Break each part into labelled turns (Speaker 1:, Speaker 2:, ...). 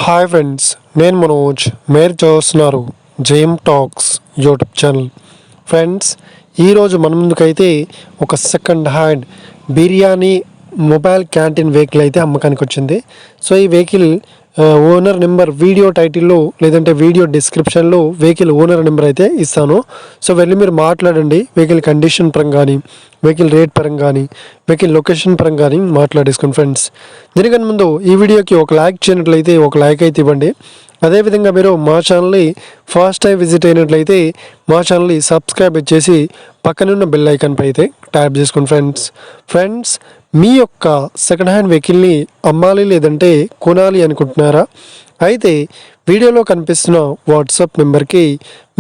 Speaker 1: Hi friends, నేను మనోజ్. మీరు చూస్తున్నారు జేమ్ టాక్స్ యూట్యూబ్ ఛానల్. ఫ్రెండ్స్, ఈరోజు మన ముందుకైతే ఒక second hand biryani mobile canteen vehicle అయితే అమ్మకానికి వచ్చింది. సో ఈ వెహికల్ ఓనర్ నెంబర్ వీడియో టైటిల్లో లేదంటే వీడియో డిస్క్రిప్షన్లో వెహికల్ ఓనర్ నెంబర్ అయితే ఇస్తాను. సో వెళ్ళి మీరు మాట్లాడండి. వెహికల్ కండిషన్ పరంగా కానీ, వెహికల్ రేట్ పరంగా కానీ, వెహికల్ లొకేషన్ పరంగా కానీ మాట్లాడేసుకోండి ఫ్రెండ్స్. దీనికన్నా ముందు ఈ వీడియోకి ఒక లైక్ చేయనట్లయితే ఒక లైక్ అయితే ఇవ్వండి. అదేవిధంగా మీరు మా ఛానల్ని ఫస్ట్ టైం విజిట్ అయినట్లయితే మా ఛానల్ని సబ్స్క్రైబ్ చేసి పక్కనున్న బెల్ ఐకాన్పై అయితే ట్యాప్ చేసుకోండి ఫ్రెండ్స్. మీ యొక్క సెకండ్ హ్యాండ్ వెహికల్ని అమ్మాలి లేదంటే కొనాలి అనుకుంటున్నారా? అయితే వీడియోలో కనిపిస్తున్న వాట్సాప్ నెంబర్కి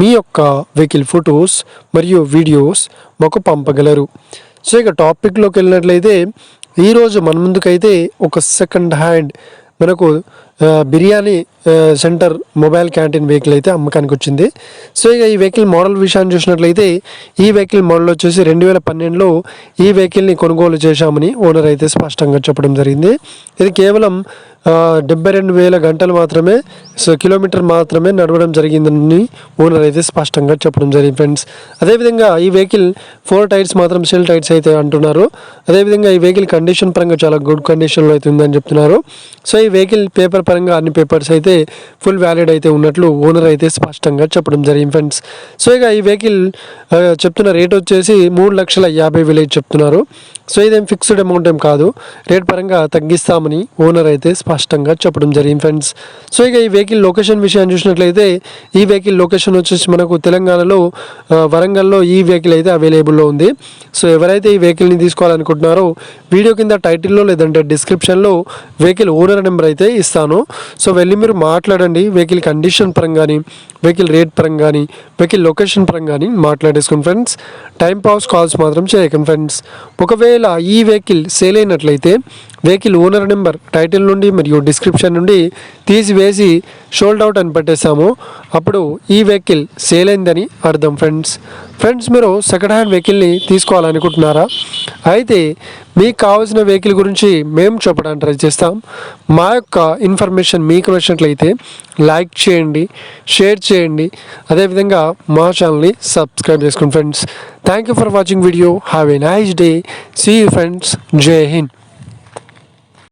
Speaker 1: మీ యొక్క వెహికల్ ఫొటోస్ మరియు వీడియోస్ మాకు పంపగలరు. సో ఇక టాపిక్లోకి వెళ్ళినట్లయితే ఈరోజు మన ముందుకైతే ఒక సెకండ్ హ్యాండ్ మనకు biryani centre mobile canteen vehicle అయితే అమ్మకానికి వచ్చింది. సో ఇక ఈ వెహికల్ మోడల్ విషయాన్ని చూసినట్లయితే ఈ వెహికల్ మోడల్ వచ్చేసి 2012లో ఈ వెహికల్ని కొనుగోలు చేశామని ఓనర్ అయితే స్పష్టంగా చెప్పడం జరిగింది. ఇది కేవలం 72,000 గంటలు మాత్రమే, సో కిలోమీటర్ మాత్రమే నడవడం జరిగిందని ఓనర్ అయితే స్పష్టంగా చెప్పడం జరిగింది ఫ్రెండ్స్. అదేవిధంగా ఈ వెహికల్ 4 టైర్స్ మాత్రం సెల్ టైర్స్ అయితే అంటున్నారు. అదేవిధంగా ఈ వెహికల్ కండిషన్ పరంగా చాలా గుడ్ కండిషన్లో అయితే ఉందని చెప్తున్నారు. సో ఈ వెహికల్ పేపర్ పరంగా అన్ని పేపర్స్ అయితే ఫుల్ వ్యాలిడ్ అయితే ఉన్నట్లు ఓనర్ అయితే స్పష్టంగా చెప్పడం జరిగింది ఫ్రెండ్స్. సో ఇక ఈ వెహికల్ చెప్తున్న రేట్ వచ్చేసి 3,50,000 చెప్తున్నారు. సో ఇదేం ఫిక్స్డ్ అమౌంట్ ఏం కాదు, రేట్ పరంగా తగ్గిస్తామని ఓనర్ అయితే స్పష్టంగా చెప్పడం జరిగింది ఫ్రెండ్స్. సో ఇక ఈ వెహికల్ లొకేషన్ విషయాన్ని చూసినట్లయితే ఈ వెహికల్ లొకేషన్ వచ్చేసి మనకు తెలంగాణలో వరంగల్లో ఈ వెహికల్ అయితే అవైలబుల్లో ఉంది. సో ఎవరైతే ఈ వెహికల్ని తీసుకోవాలనుకుంటున్నారో వీడియో కింద టైటిల్లో లేదంటే డిస్క్రిప్షన్లో వెహికల్ ఓనర్ నెంబర్ అయితే ఇస్తాను. సో వెళ్ళి మీరు మాట్లాడండి. వెహికల్ కండిషన్ పరంగా కానీ, వెహికల్ రేట్ పరంగా కానీ, వెహికల్ లొకేషన్ పరంగా కానీ మాట్లాడేసుకోండి ఫ్రెండ్స్. టైం పాస్ కాల్స్ మాత్రం చేయకండి ఫ్రెండ్స్. ఒకవేళ ఈ వెహికల్ సేల్ అయినట్లయితే వెహికల్ ఓనర్ నెంబర్ టైటిల్ నుండి మరియు డిస్క్రిప్షన్ నుండి తీసివేసి షోల్డ్ అవుట్ అని పెట్టేస్తాము. అప్పుడు ఈ వెహికల్ సేల్ అయిందని అర్థం ఫ్రెండ్స్. మీరు సెకండ్ హ్యాండ్ వెహికల్ని తీసుకోవాలనుకుంటున్నారా? అయితే మీకు కావాల్సిన వెహికల్ గురించి మేము చెప్పడానికి ట్రై చేస్తాం. మా యొక్క ఇన్ఫర్మేషన్ మీకు నచ్చినట్లయితే లైక్ చేయండి, షేర్ చేయండి, అదేవిధంగా మా ఛానల్ని సబ్స్క్రైబ్ చేసుకోండి friends. Thank you for watching video. Have a nice day. See you friends. జై హింద్.